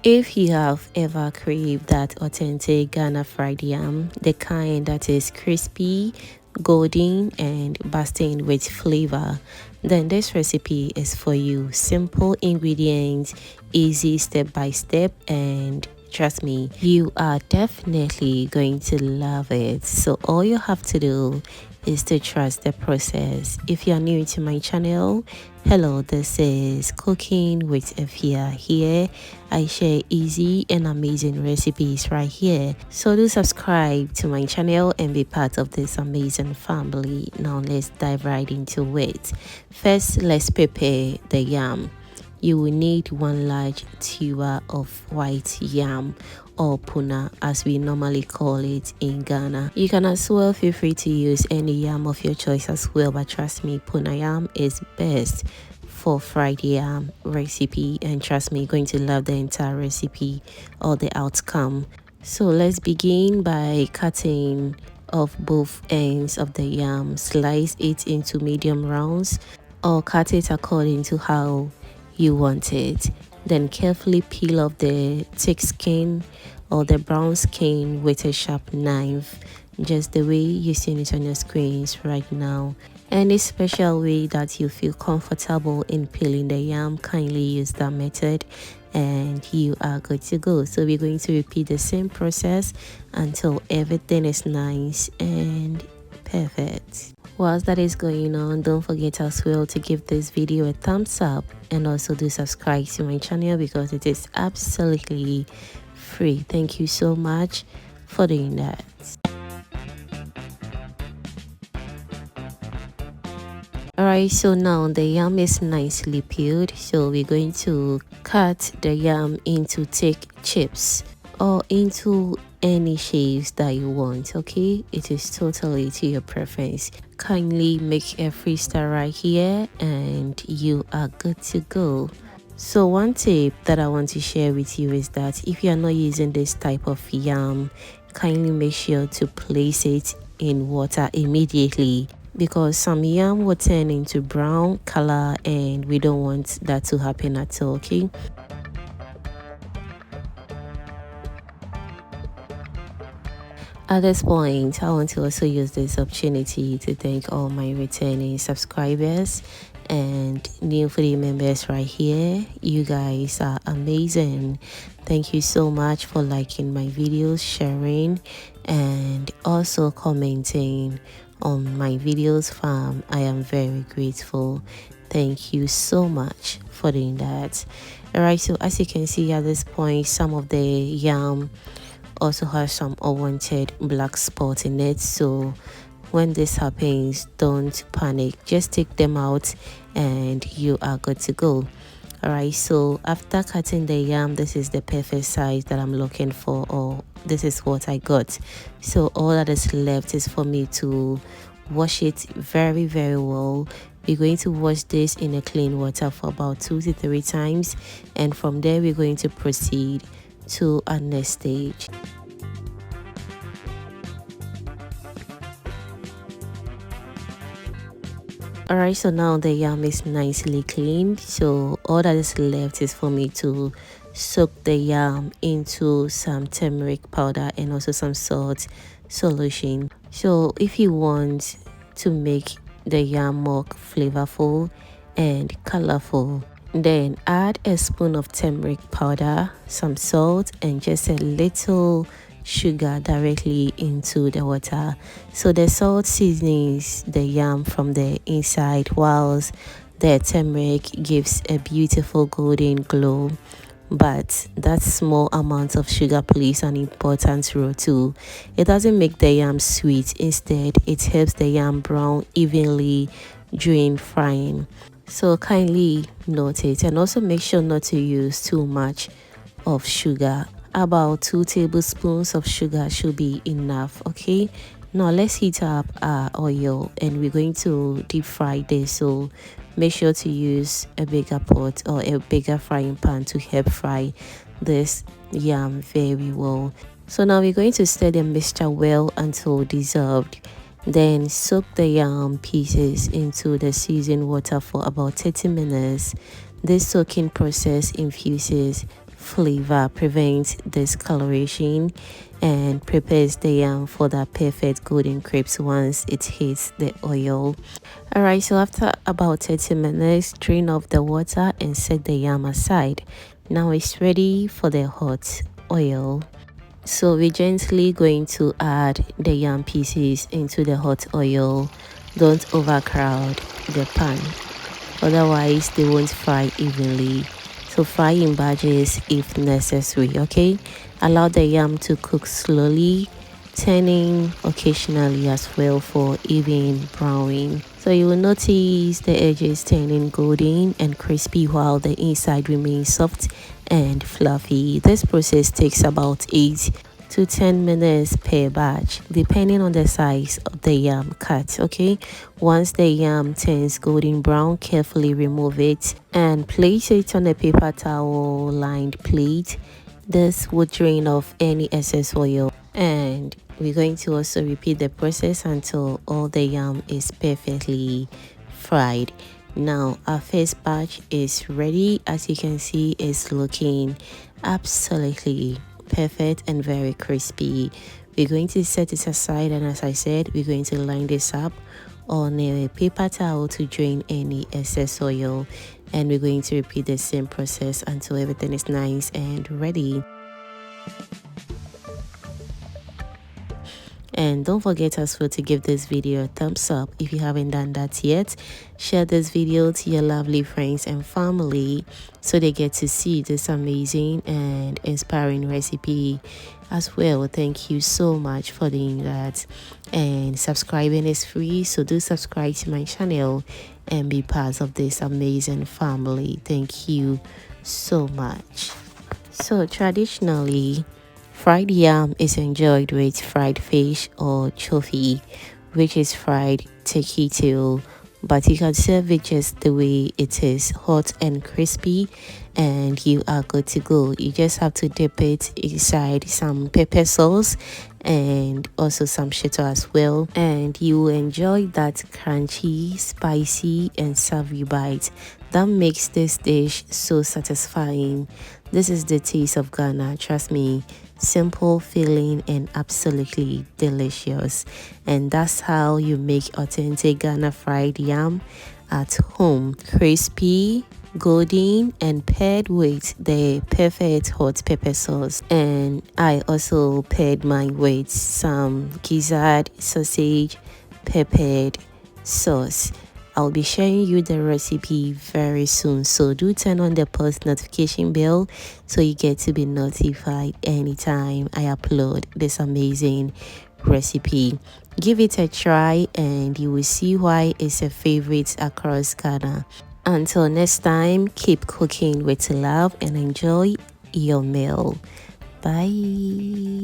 If you have ever craved that authentic Ghana fried yam, the kind that is crispy, golden, and bursting with flavor, then this recipe is for you. Simple ingredients, easy step by step, and trust me, you are definitely going to love it. So all you have to do is to trust the process. If you are new to my channel, hello, this is Cooking with Efya. Here I share easy and amazing recipes right here. So do subscribe to my channel and be part of this amazing family. Now let's dive right into it. First, let's prepare the yam. You will need one large tuber of white yam, or puna as we normally call it in Ghana. You can as well feel free to use any yam of your choice as well, but trust me, puna yam is best for fried yam recipe, and trust me, you're going to love the entire recipe or the outcome. So let's begin by cutting off both ends of the yam. Slice it into medium rounds or cut it according to how you want it. Then carefully peel off the thick skin or the brown skin with a sharp knife, just the way you're seeing it on your screens right now. Any special way that you feel comfortable in peeling the yam, kindly use that method and you are good to go. So we're going to repeat the same process until everything is nice and perfect. Whilst that is going on, don't forget as well to give this video a thumbs up and also do subscribe to my channel because it is absolutely free. Thank you so much for doing that. Alright, so now the yam is nicely peeled, so we're going to cut the yam into thick chips or into any shapes that you want. Okay, it is totally to your preference. Kindly make a freestyle right here and you are good to go. So one tip that I want to share with you is that if you are not using this type of yam, kindly make sure to place it in water immediately, because some yam will turn into brown color and we don't want that to happen at all. Okay, at this point, I want to also use this opportunity to thank all my returning subscribers and new family members right here. You guys are amazing. Thank you so much for liking my videos, sharing, and also commenting on my videos, fam. I am very grateful. Thank you so much for doing that. Alright, so as you can see at this point, some of the yam also has some unwanted black spots in it. So when this happens, don't panic, just take them out and you are good to go. Alright, so after cutting the yam, this is the perfect size that I'm looking for, or this is what I got. So all that is left is for me to wash it very well. We're going to wash this in a clean water for about 2 to 3 times, and from there we're going to proceed to our next stage. Alright, so now the yam is nicely cleaned, so all that is left is for me to soak the yam into some turmeric powder and also some salt solution. So if you want to make the yam more flavorful and colorful, then add a spoon of turmeric powder, some salt, and just a little sugar directly into the water. So the salt seasons the yam from the inside, whilst the turmeric gives a beautiful golden glow. But that small amount of sugar plays an important role too. It doesn't make the yam sweet, instead it helps the yam brown evenly during frying. So kindly note it, and also make sure not to use too much of sugar. About 2 tablespoons of sugar should be enough. Okay, now let's heat up our oil and we're going to deep fry this. So make sure to use a bigger pot or a bigger frying pan to help fry this yam very well. So now we're going to stir the mixture well until dissolved. Then soak the yam pieces into the seasoned water for about 30 minutes. This soaking process infuses flavor prevents discoloration and prepares the yam for that perfect golden crisp once it hits the oil. Alright, so after about 30 minutes, drain off the water and set the yam aside. Now it's ready for the hot oil. So we're gently going to add the yam pieces into the hot oil. Don't overcrowd the pan, otherwise they won't fry evenly. So fry in batches if necessary, okay? Allow the yam to cook slowly, turning occasionally as well for even browning. So you will notice the edges turning golden and crispy while the inside remains soft and fluffy. This process takes about 8 to 10 minutes per batch, depending on the size of the yam cut. Okay, once the yam turns golden brown, carefully remove it and place it on a paper towel lined plate. This will drain off any excess oil, and we're going to also repeat the process until all the yam is perfectly fried. Now our first batch is ready. As you can see, it's looking absolutely perfect and very crispy. We're going to set it aside, and as I said, we're going to line this up on a paper towel to drain any excess oil, and we're going to repeat the same process until everything is nice and ready. And don't forget as well to give this video a thumbs up if you haven't done that yet. Share this video to your lovely friends and family so they get to see this amazing and inspiring recipe as well. Thank you so much for doing that. And subscribing is free, so do subscribe to my channel and be part of this amazing family. Thank you so much. So traditionally, fried yam is enjoyed with fried fish or chofi, which is fried turkey tail, but you can serve it just the way it is, hot and crispy, and you are good to go. You just have to dip it inside some pepper sauce and also some shito as well, and you will enjoy that crunchy, spicy and savory bite that makes this dish so satisfying. This is the taste of Ghana, trust me. Simple, filling and absolutely delicious. And that's how you make authentic Ghana fried yam at home. Crispy, golden and paired with the perfect hot pepper sauce. And I also paired mine with some gizzard sausage peppered sauce. I'll be sharing you the recipe very soon, so do turn on the post notification bell so you get to be notified anytime I upload this amazing recipe. Give it a try and you will see why it's a favorite across Ghana. Until next time, keep cooking with love and enjoy your meal. Bye.